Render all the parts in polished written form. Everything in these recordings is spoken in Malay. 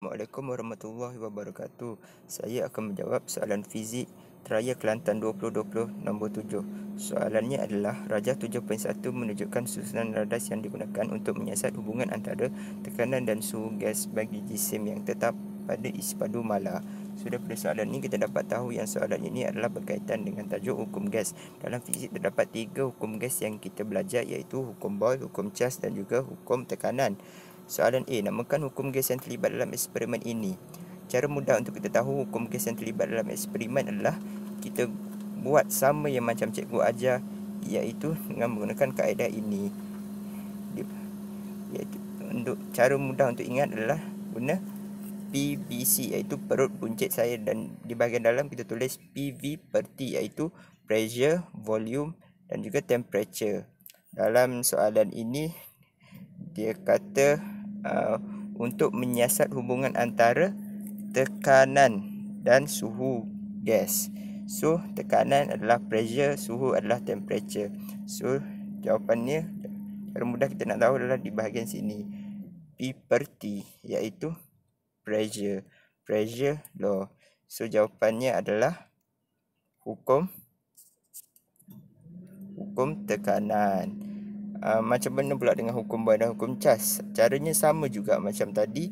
Assalamualaikum warahmatullahi wabarakatuh. Saya akan menjawab soalan fizik Teraya Kelantan 2020 nombor 7. Soalannya adalah rajah 7.1 menunjukkan susunan radas yang digunakan untuk menyiasat hubungan antara tekanan dan suhu gas bagi jisim yang tetap pada isi padu mala. Sudah pada soalan ini kita dapat tahu yang soalan ini adalah berkaitan dengan tajuk hukum gas. Dalam fizik terdapat 3 hukum gas yang kita belajar, iaitu hukum Boyle, hukum Charles dan juga hukum tekanan. Soalan A, namakan hukum gas yang terlibat dalam eksperimen ini. Cara mudah untuk kita tahu hukum gas yang terlibat dalam eksperimen adalah kita buat sama yang macam cikgu ajar, iaitu dengan menggunakan kaedah ini. Untuk cara mudah untuk ingat adalah guna PVC, iaitu perut buncit saya, dan di bahagian dalam kita tulis PV per T, iaitu pressure, volume dan juga temperature. Dalam soalan ini dia kata untuk menyiasat hubungan antara tekanan dan suhu gas. So, tekanan adalah pressure, suhu adalah temperature. So, jawapannya cara mudah kita nak tahu adalah di bahagian sini. P per T, iaitu pressure law. So, jawapannya adalah hukum tekanan. Macam mana pula dengan hukum Boyle dan hukum Charles? Caranya sama juga macam tadi.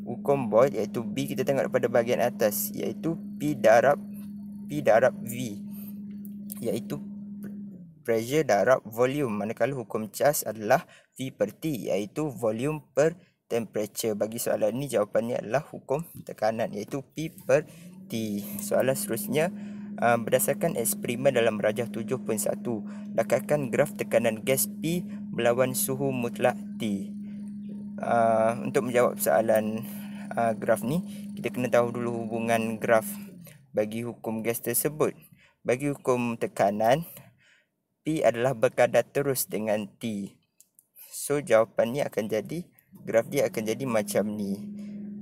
Hukum Boyle iaitu B kita tengok daripada bahagian atas, iaitu P darab V, iaitu pressure darab volume. Manakala hukum Charles adalah V per T, iaitu volume per temperature. Bagi soalan ini jawapannya adalah hukum tekanan, iaitu P per T. Soalan seterusnya, berdasarkan eksperimen dalam rajah 7.1, dapatkan graf tekanan gas P melawan suhu mutlak T. Untuk menjawab soalan graf ni, kita kena tahu dulu hubungan graf bagi hukum gas tersebut. Bagi hukum tekanan, P adalah berkadar terus dengan T. So, jawapannya akan jadi, graf dia akan jadi macam ni.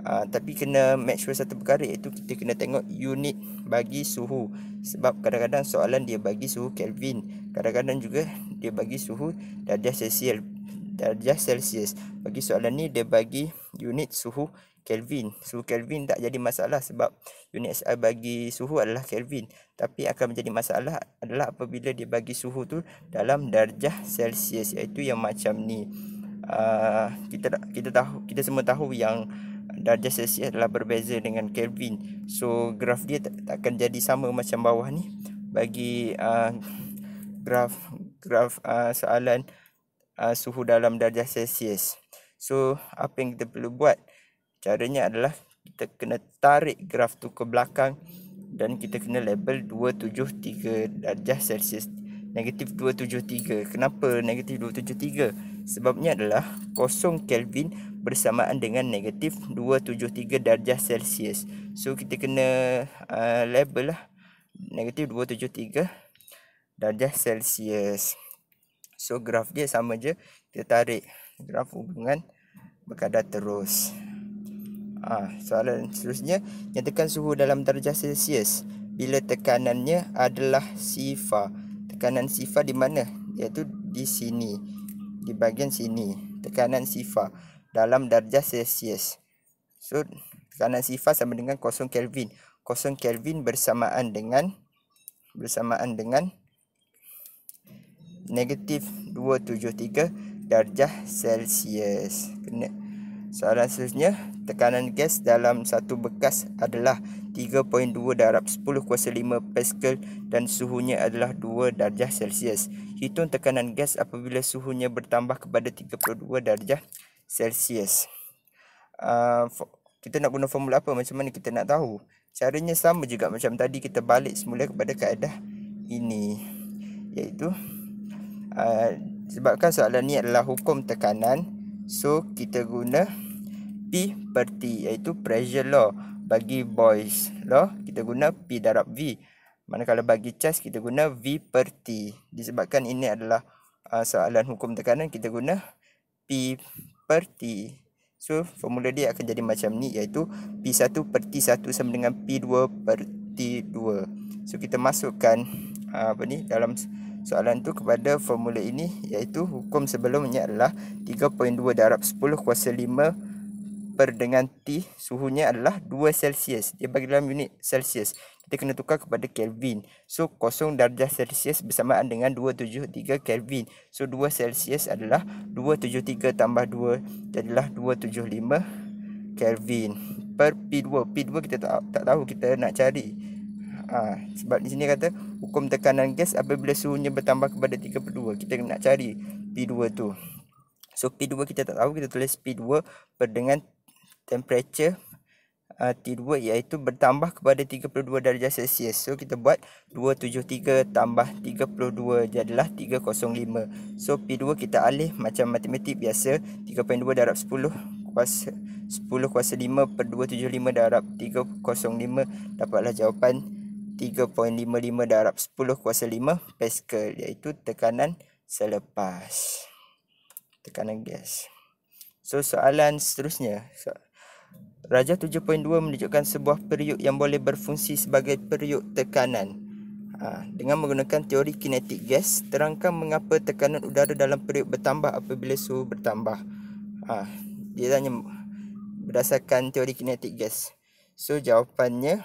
Tapi kena make sure satu perkara, iaitu kita kena tengok unit bagi suhu. Sebab kadang-kadang soalan dia bagi suhu Kelvin, kadang-kadang juga dia bagi suhu darjah Celsius. Bagi soalan ni dia bagi unit suhu Kelvin. Suhu Kelvin tak jadi masalah sebab unit SI bagi suhu adalah Kelvin. Tapi akan menjadi masalah adalah apabila dia bagi suhu tu dalam darjah Celsius, iaitu yang macam ni. Kita semua tahu yang darjah Celsius adalah berbeza dengan Kelvin. So, graf dia tak akan jadi sama macam bawah ni. Bagi graf soalan suhu dalam darjah Celsius. So, apa yang kita perlu buat? Caranya adalah kita kena tarik graf tu ke belakang dan kita kena label 273 darjah Celsius. Negatif 273. Kenapa negatif 273? Sebabnya adalah 0 Kelvin bersamaan dengan negatif 273 darjah Celsius. So, kita kena label lah negatif 273 darjah Celsius. So, graf dia sama je. Kita tarik graf hubungan berkadar terus. Soalan seterusnya, nyatakan suhu dalam darjah Celsius bila tekanannya adalah sifar. Tekanan sifar di mana? Iaitu di sini, di bahagian sini. Tekanan sifar dalam darjah Celsius. So, tekanan sifar sama dengan 0 Kelvin. 0 Kelvin bersamaan dengan negatif 273 darjah Celsius. Soalan seterusnya, tekanan gas dalam satu bekas adalah 3.2 darab 10 kuasa 5 Pascal dan suhunya adalah 2 darjah Celsius. Hitung tekanan gas apabila suhunya bertambah kepada 32 darjah Celsius. Kita nak guna formula apa? Macam mana kita nak tahu? Caranya sama juga macam tadi, kita balik semula kepada kaedah ini, iaitu sebabkan soalan ni adalah hukum tekanan, so kita guna P per T, iaitu pressure law. Bagi Boyle's law kita guna P darab V. Manakala bagi Charles kita guna V per T. Disebabkan ini adalah soalan hukum tekanan, kita guna P per T. So, formula dia akan jadi macam ni, iaitu P1 per T1 sama dengan P2 per T2. So, kita masukkan dalam soalan tu kepada formula ini, iaitu hukum sebelumnya adalah 3.2 darab 10 kuasa 5 per dengan T, suhunya adalah 2 Celsius. Dia bagi dalam unit Celsius. Kita kena tukar kepada Kelvin. So 0 darjah Celsius bersamaan dengan 273 Kelvin. So 2 Celsius adalah 273 tambah 2, jadilah 275 Kelvin per P2. P2 kita tak tahu, kita nak cari. Sebab di sini kata hukum tekanan gas apabila suhunya bertambah kepada 32. Kita nak cari P2 tu. So P2 kita tak tahu, kita tulis P2 per dengan temperature T2 iaitu bertambah kepada 32 darjah Celsius. So kita buat 273 tambah 32 jadilah 305. So P2 kita alih macam matematik biasa, 3.2 darab 10 kuasa 5 per 275 darab 305, dapatlah jawapan 3.55 darab 10 kuasa 5 Pascal, iaitu tekanan selepas tekanan gas. So soalan seterusnya, Rajah 7.2 menunjukkan sebuah periuk yang boleh berfungsi sebagai periuk tekanan. Dengan menggunakan teori kinetik gas, terangkan mengapa tekanan udara dalam periuk bertambah apabila suhu bertambah. Dia tanya berdasarkan teori kinetik gas. So jawapannya,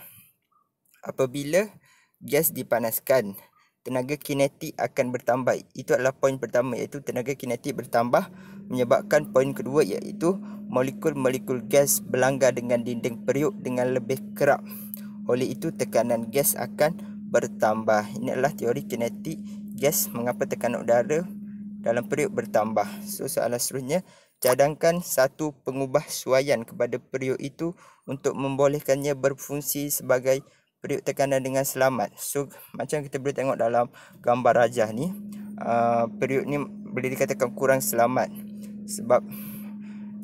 apabila gas dipanaskan, tenaga kinetik akan bertambah. Itu adalah poin pertama, iaitu tenaga kinetik bertambah, menyebabkan poin kedua iaitu molekul-molekul gas berlanggar dengan dinding periuk dengan lebih kerap. Oleh itu tekanan gas akan bertambah. Ini adalah teori kinetik gas, mengapa tekanan udara dalam periuk bertambah. So soalan seterusnya, cadangkan satu pengubah suaian kepada periuk itu untuk membolehkannya berfungsi sebagai periuk tekanan dengan selamat. So macam kita boleh tengok dalam gambar rajah ni, periuk ni boleh dikatakan kurang selamat sebab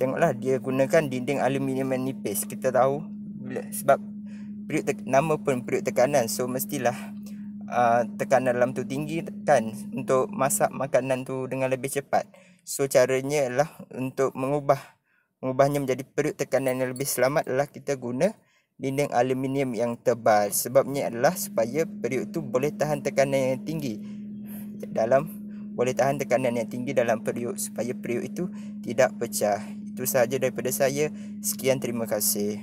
tengoklah dia gunakan dinding aluminium yang nipis. Kita tahu sebab nama pun periuk tekanan, so mestilah tekanan dalam tu tinggi kan untuk masak makanan tu dengan lebih cepat. So caranya adalah untuk mengubahnya menjadi periuk tekanan yang lebih selamat adalah kita guna dinding aluminium yang tebal. Sebabnya adalah supaya periuk tu boleh tahan tekanan yang tinggi dalam periuk, supaya periuk itu tidak pecah. Itu sahaja daripada saya. Sekian, terima kasih.